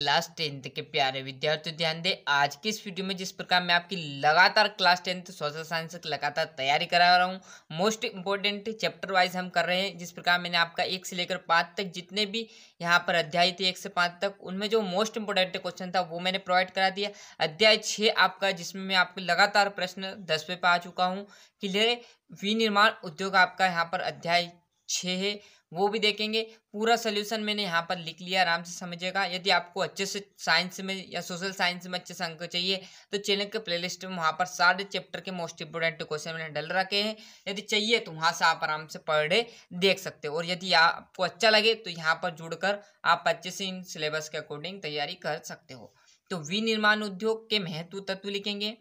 Class 10th के प्यारे विद्यार्थियों ध्यान दें। आज की इस वीडियो में जिस प्रकार मैं आपकी लगातार क्लास 10th सोशल साइंस की लगातार तैयारी करा रहा हूँ, मोस्ट इंपॉर्टेंट चैप्टर वाइज हम कर रहे हैं। जिस प्रकार मैंने आपका 1 से लेकर 5 तक जितने भी यहाँ पर अध्याय थे 1 से 5 तक, उनमें जो मोस्ट इंपॉर्टेंट क्वेश्चन था वो मैंने प्रोवाइड करा दिया। अध्याय 6 आपका, जिसमें मैं आपके लगातार प्रश्न 10वें पे आ चुका हूँ। क्लियर। विनिर्माण उद्योग आपका यहाँ पर अध्याय 6 है, वो भी देखेंगे। पूरा सोल्यूशन मैंने यहाँ पर लिख लिया, आराम से समझिएगा। यदि आपको अच्छे से साइंस में या सोशल साइंस में अच्छे से अंक चाहिए तो चैनल के प्लेलिस्ट में वहाँ पर सारे चैप्टर के मोस्ट इंपोर्टेंट क्वेश्चन मैंने डाल रखे हैं। यदि चाहिए तो वहाँ से आप आराम से पर डे देख सकते हो। और यदि आपको अच्छा लगे तो यहाँ पर जुड़कर आप अच्छे से इन सिलेबस के अकॉर्डिंग तैयारी कर सकते हो। तो विनिर्माण उद्योग के महत्व तत्व लिखेंगे।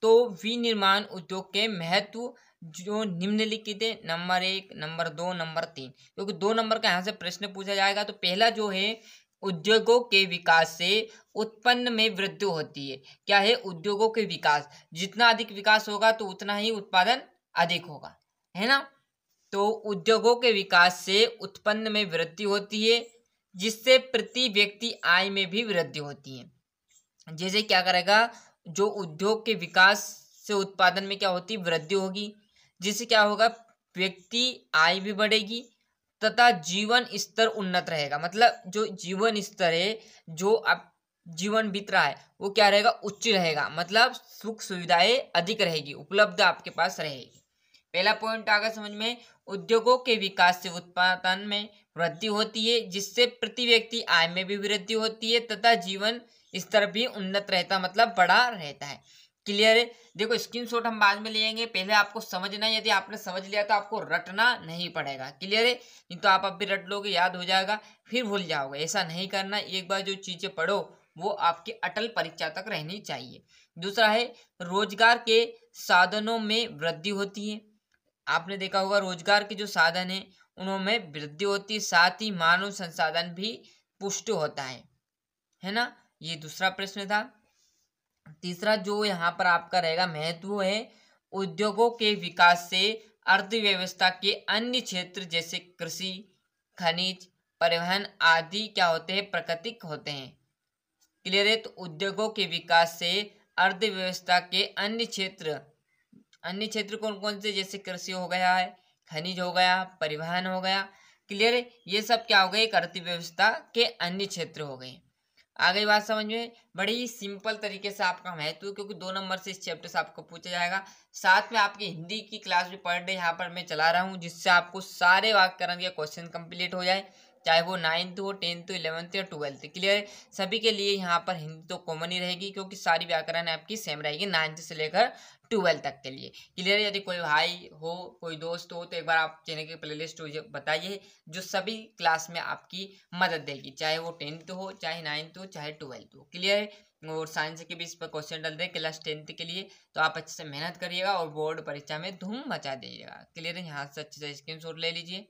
तो विनिर्माण उद्योग के महत्व जो निम्नलिखित है, नंबर 1, नंबर 2, नंबर 3, क्योंकि 2 नंबर का यहाँ से प्रश्न पूछा जाएगा। तो पहला जो है, उद्योगों के विकास से उत्पन्न में वृद्धि होती है। क्या है? उद्योगों के विकास, जितना अधिक विकास होगा तो उतना ही उत्पादन अधिक होगा, है ना। तो उद्योगों के विकास से उत्पन्न में वृद्धि होती है, जिससे प्रति व्यक्ति आय में भी वृद्धि होती है। जैसे क्या करेगा, जो उद्योग के विकास से उत्पादन में क्या होती, वृद्धि होगी, जिससे क्या होगा, व्यक्ति आय भी बढ़ेगी तथा जीवन स्तर उन्नत रहेगा। मतलब जो जीवन स्तर है, जो अब जीवन बीत रहा है, वो क्या रहेगा, उच्च रहेगा। मतलब सुख सुविधाएं अधिक रहेगी, उपलब्ध आपके पास रहेगी। पहला पॉइंट आगे समझ में। उद्योगों के विकास से उत्पादन में वृद्धि होती है, जिससे प्रति व्यक्ति आय में भी वृद्धि होती है तथा जीवन स्तर भी उन्नत रहता, मतलब बड़ा रहता है। क्लियर है? देखो, स्क्रीनशॉट हम बाद में लेंगे, पहले आपको समझना है। यदि आपने समझ लिया तो आपको रटना नहीं पड़ेगा। क्लियर है? नहीं तो आप अब भी रट लोगे, याद हो जाएगा, फिर भूल जाओगे। ऐसा नहीं करना। एक बार जो चीजें पढ़ो वो आपकी अटल परीक्षा तक रहनी चाहिए। दूसरा है, रोजगार के साधनों में वृद्धि होती है। आपने देखा होगा, रोजगार के जो साधन है उनमें वृद्धि होती है, साथ ही मानव संसाधन भी पुष्ट होता है ना। ये दूसरा प्रश्न था। तीसरा जो यहाँ पर आपका रहेगा महत्व है, उद्योगों के विकास से अर्थव्यवस्था के अन्य क्षेत्र जैसे कृषि, खनिज, परिवहन आदि क्या होते हैं, प्राकृतिक होते हैं। क्लियर है? तो उद्योगों के विकास से अर्थव्यवस्था के अन्य क्षेत्र कौन कौन से, जैसे कृषि हो गया है, खनिज हो गया, परिवहन हो गया। क्लियर है? ये सब क्या हो गए, एक अर्थव्यवस्था के अन्य क्षेत्र हो गए। आ गई बात समझ में? बड़ी ही सिंपल तरीके से आपका महत्व, क्योंकि 2 नंबर से इस चैप्टर से आपको पूछा जाएगा। साथ में आपकी हिंदी की क्लास भी पर डे यहाँ पर मैं चला रहा हूँ, जिससे आपको सारे व्याकरण के क्वेश्चन कंप्लीट हो जाए, चाहे वो 9th हो, 10th, 11th या 12th। क्लियर है? सभी के लिए यहाँ पर हिंदी तो कॉमन ही रहेगी, क्योंकि सारी व्याकरण आपकी सेम रहेगी 9th से लेकर 12 तक के लिए। क्लियर है? यदि कोई भाई हो, कोई दोस्त हो, तो एक बार आप चैनल की प्लेलिस्ट बताइए, जो सभी क्लास में आपकी मदद देगी, चाहे वो 10th हो, चाहे 9th हो, चाहे 12th हो। क्लियर है? और साइंस के भी इस पर क्वेश्चन डल रहे हैं क्लास 10th के लिए, तो आप अच्छे से मेहनत करिएगा और बोर्ड परीक्षा में धूम मचा दीजिएगा। क्लियर है? यहाँ से अच्छे से स्क्रीनशॉट ले लीजिए,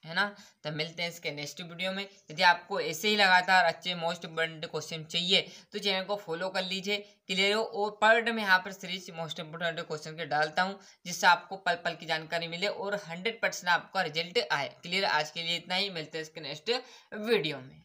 है ना। तो मिलते हैं इसके नेक्स्ट वीडियो में। यदि आपको ऐसे ही लगातार अच्छे मोस्ट इंपोर्टेंट क्वेश्चन चाहिए तो चैनल को फॉलो कर लीजिए। क्लियर हो? और पर डे में यहाँ पर सीरीज मोस्ट इंपोर्टेंट क्वेश्चन के डालता हूँ, जिससे आपको पल पल की जानकारी मिले और 100% आपका रिजल्ट आए। क्लियर? आज के लिए इतना ही, मिलते हैं इसके नेक्स्ट वीडियो में।